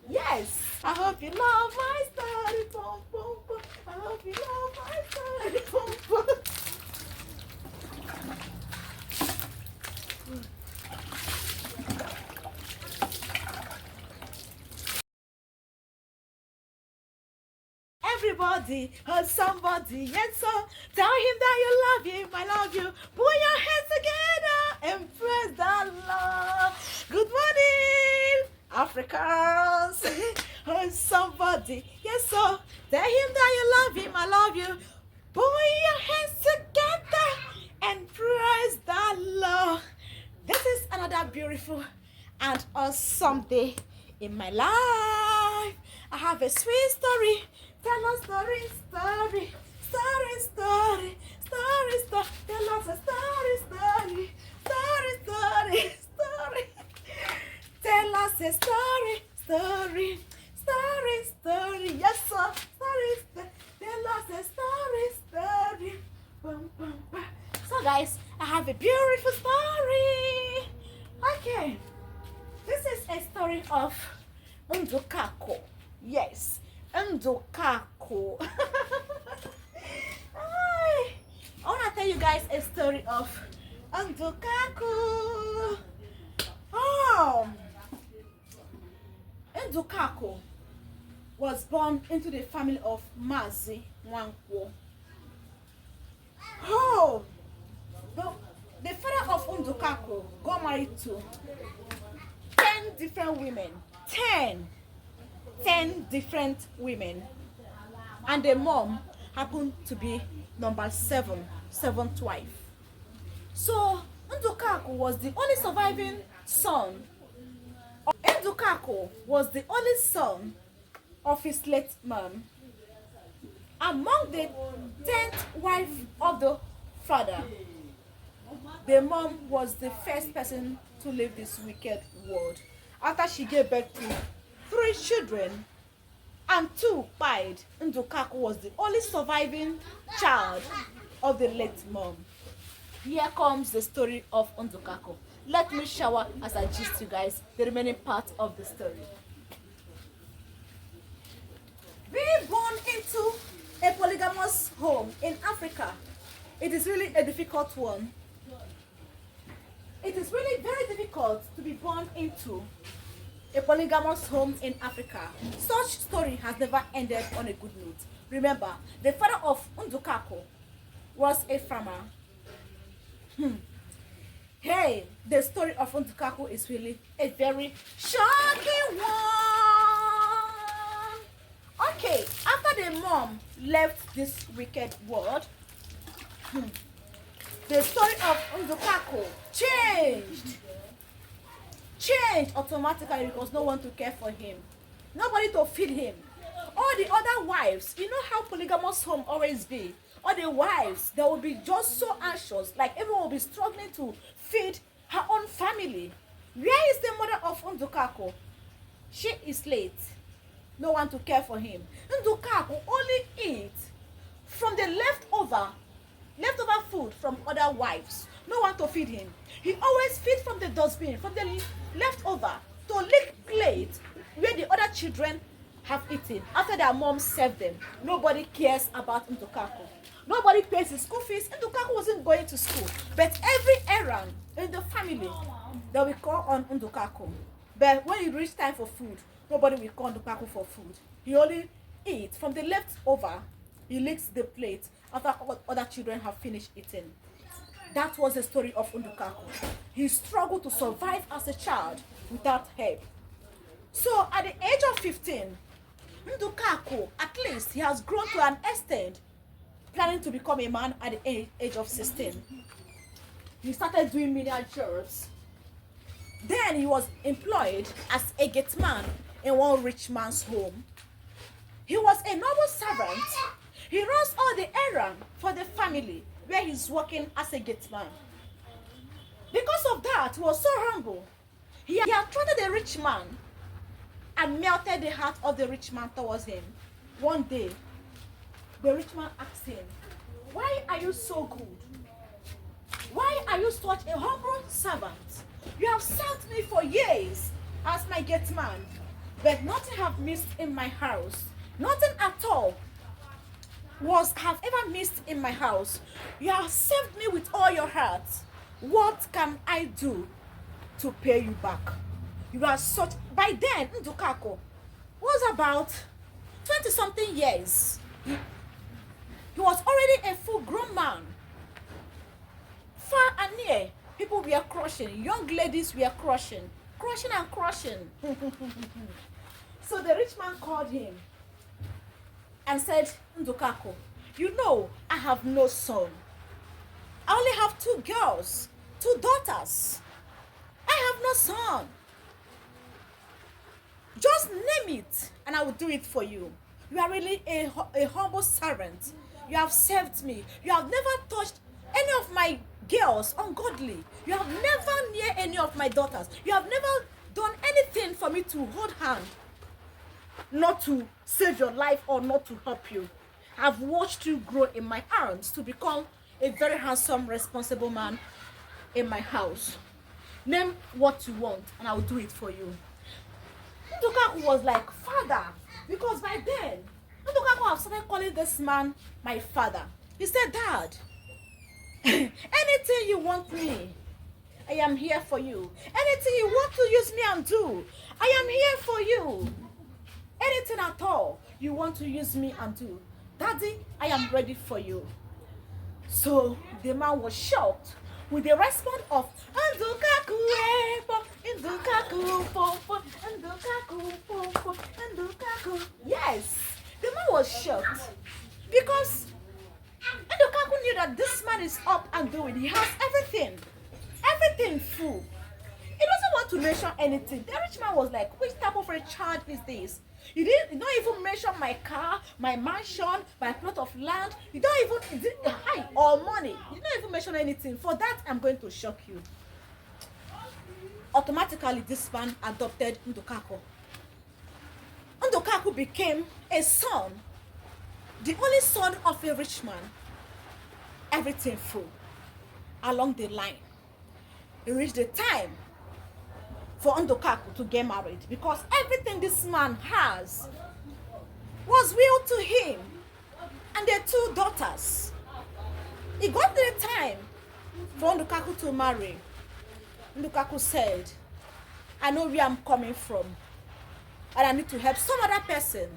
Yes, I hope you love my story. I hope you love my story. Everybody hurt somebody, and so tell him that you love him. I love you. Put your hands together and praise the Lord. Good morning, Africans. Hurt somebody, yes, so tell him that you love him. I love you. Put your hands together and praise the Lord. This is another beautiful and awesome day in my life. I have a sweet story. Tell us story. Tell us a story. Tell us a story. Yes, sir. Tell us a story. Bum, bum, bum. So, guys, I have a beautiful story. Okay, this is a story of Ndukako. Yes, Ndukako. I want to tell you guys a story of Ndukako. Oh, Ndukako was born into the family of Mazi Nwankwo. Oh, the father of Ndukako got married to 10 different women. 10 different women. And the mom happened to be number 7th wife. So Ndukako was the only surviving son. Ndukako was the only son of his late mom. Among the 10th wife of the father, the mom was the first person to leave this wicked world. After she gave birth to 3 children and 2 died, Ndukako was the only surviving child of the late mom. Here comes the story of Ndukako. Let me shower as I gist you guys the remaining part of the story. Being born into a polygamous home in Africa, it is really a difficult one. It is really very difficult to be born into a polygamous home in Africa. Such story has never ended on a good note. Remember, the father of Ndukako was a farmer. Hey, the story of Ndukako is really a very shocking one. Okay, after the mom left this wicked world, the story of Ndukako changed automatically because no one to care for him, nobody to feed him. All the other wives, you know how polygamous home always be. All the wives, they will be just so anxious, like everyone will be struggling to feed her own family. Where is the mother of Ndukako? She is late. No one to care for him. Ndukako only eats from the leftover food from other wives. No one to feed him. He always feeds from the dustbin, from the leftover, to lick plate where the other children have eaten after their mom served them. Nobody cares about Ndukako. Nobody pays his school fees. Ndukako wasn't going to school, but every errand in the family they will call on Ndukako. But when it reaches time for food, nobody will call Ndukako for food. He only eats from the leftover. He licks the plate after other children have finished eating. That was the story of Ndukako. He struggled to survive as a child without help. So at the age of 15, Ndukako, at least he has grown to an extent, planning to become a man at the age of 16. He started doing menial jobs. Then he was employed as a gate man in one rich man's home. He was a noble servant. He runs all the errands for the family where he's working as a gate man. Because of that, he was so humble. He attracted the rich man and melted the heart of the rich man towards him. One day, the rich man asked him, "Why are you so good? Why are you such a humble servant? You have served me for years as my gate man, but nothing have missed in my house. Nothing at all have ever missed in my house. You have served me with all your heart. What can I do to pay you back? You are such. By then, Ndukako was about 20 something years. He was already a full grown man. Far and near, people were crushing. Young ladies were crushing and crushing. So the rich man called him and said, Ndukako, you know I have no son. I only have 2 girls, 2 daughters. I have no son. Just name it and I will do it for you. You are really a humble servant. You have served me. You have never touched any of my girls ungodly. You have never near any of my daughters. You have never done anything for me to hold hand, not to save your life or not to help you. I've watched you grow in my arms to become a very handsome, responsible man in my house. Name what you want and I will do it for you. Ndukaku was like, Father, because by then, Ndukaku have started calling this man my father. He said, Dad, anything you want me, I am here for you. Anything you want to use me and do, I am here for you. Anything at all you want to use me and do, Daddy, I am ready for you. So the man was shocked with the response of Ndukaku, Ndukaku, Ndukaku, Ndukaku. Yes, the man was shocked because Ndukaku knew that this man is up and doing. He has everything full. He doesn't want to mention anything. The rich man was like, which type of a child is this? You don't even mention my car, my mansion, my plot of land. You don't even, or money. You don't even mention anything. For that, I'm going to shock you. Automatically, this man adopted Ndukaku. Ndukaku became a son, the only son of a rich man. Everything full along the line. It reached the time for Ndukaku to get married because everything this man has was willed to him and their 2 daughters. It got to the time for Ndukaku to marry. Ndukaku said, I know where I'm coming from and I need to help some other person.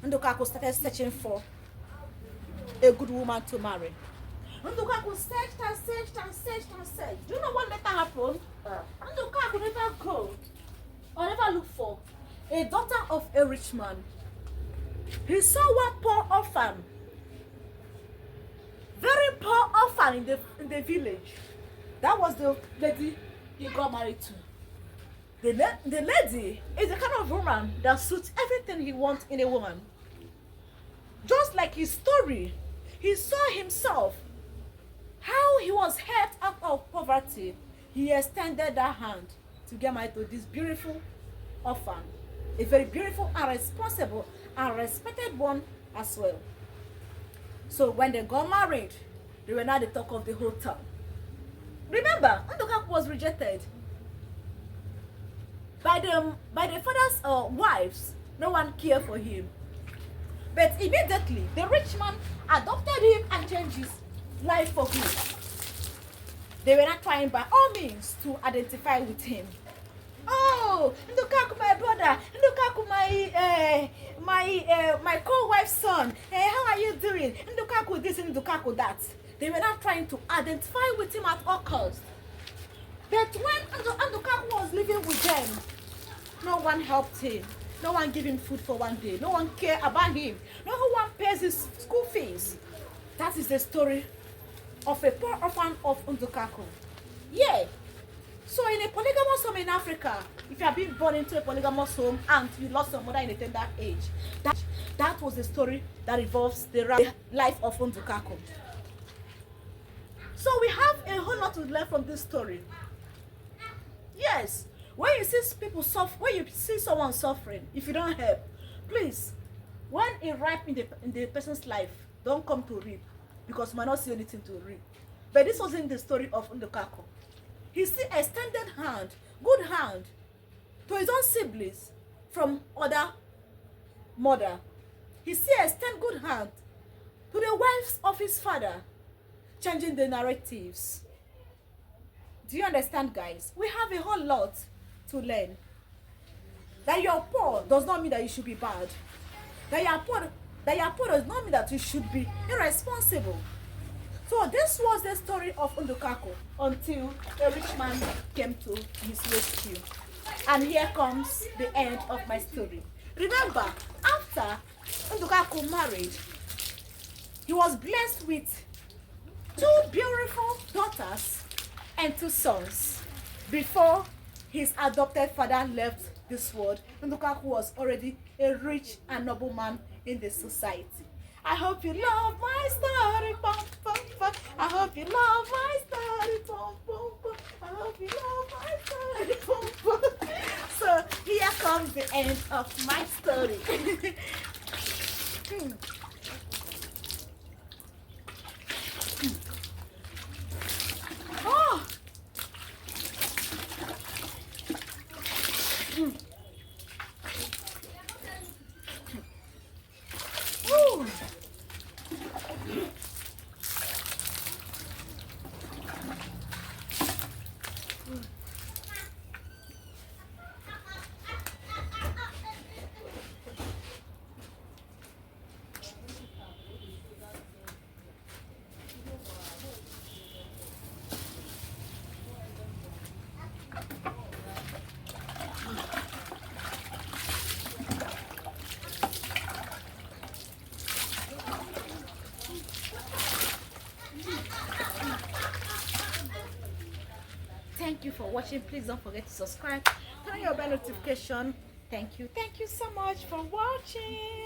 Ndukaku started searching for a good woman to marry. Ndukaku searched and searched and searched and searched. Do you know what later happened? Ndukaku never go or never look for a daughter of a rich man. He saw one poor orphan, very poor orphan in the village. That was the lady he got married to. The lady is the kind of woman that suits everything he wants in a woman. Just like his story, he saw himself how he was helped out of poverty. He extended that hand to get married to this beautiful orphan, a very beautiful and responsible and respected one as well. So when they got married, they were now the talk of the whole town. Remember, Ndukaku was rejected by the father's wives. No one cared for him, but immediately the rich man adopted him and changed his life for good. They were not trying by all means to identify with him. Oh, Ndukaku, my brother, Ndukaku, my co-wife's son. Hey, how are you doing? Ndukaku this, Ndukaku that. They were not trying to identify with him at all costs. But when Ndukaku was living with them, no one helped him. No one gave him food for one day. No one cared about him. No one pays his school fees. That is the story of a poor orphan of Ndukaku. Yeah. So in a polygamous home in Africa, if you have been born into a polygamous home and you lost your mother in a tender age, that was the story that revolves the life of Ndukaku. So we have a whole lot to learn from this story. Yes, when you see people suffer, when you see someone suffering, if you don't help, please, when it ripe in the person's life, don't come to reap, because you might not see anything to reap. But this wasn't the story of Ndukaku. he still extended hand, good hand, to his own siblings from other mother. He still extend good hand to the wives of his father, changing the narratives. Do you understand, guys? We have a whole lot to learn. That you're poor does not mean that you should be bad. That you're poor does not mean that you should be irresponsible. So this was the story of Ndukaku until a rich man came to his rescue. And here comes the end of my story. Remember, after Ndukaku married, he was blessed with 2 beautiful daughters and 2 sons. Before his adopted father left this world, Ndukaku was already a rich and noble man in the society. I hope you love my story, bum, bum, bum. I hope you love my story, bum, bum, bum. I hope you love my story, bum, bum. So here comes the end of my story. Oh. Ooh. Thank you for watching. Please don't forget to subscribe, turn on your bell notification. Thank you so much for watching.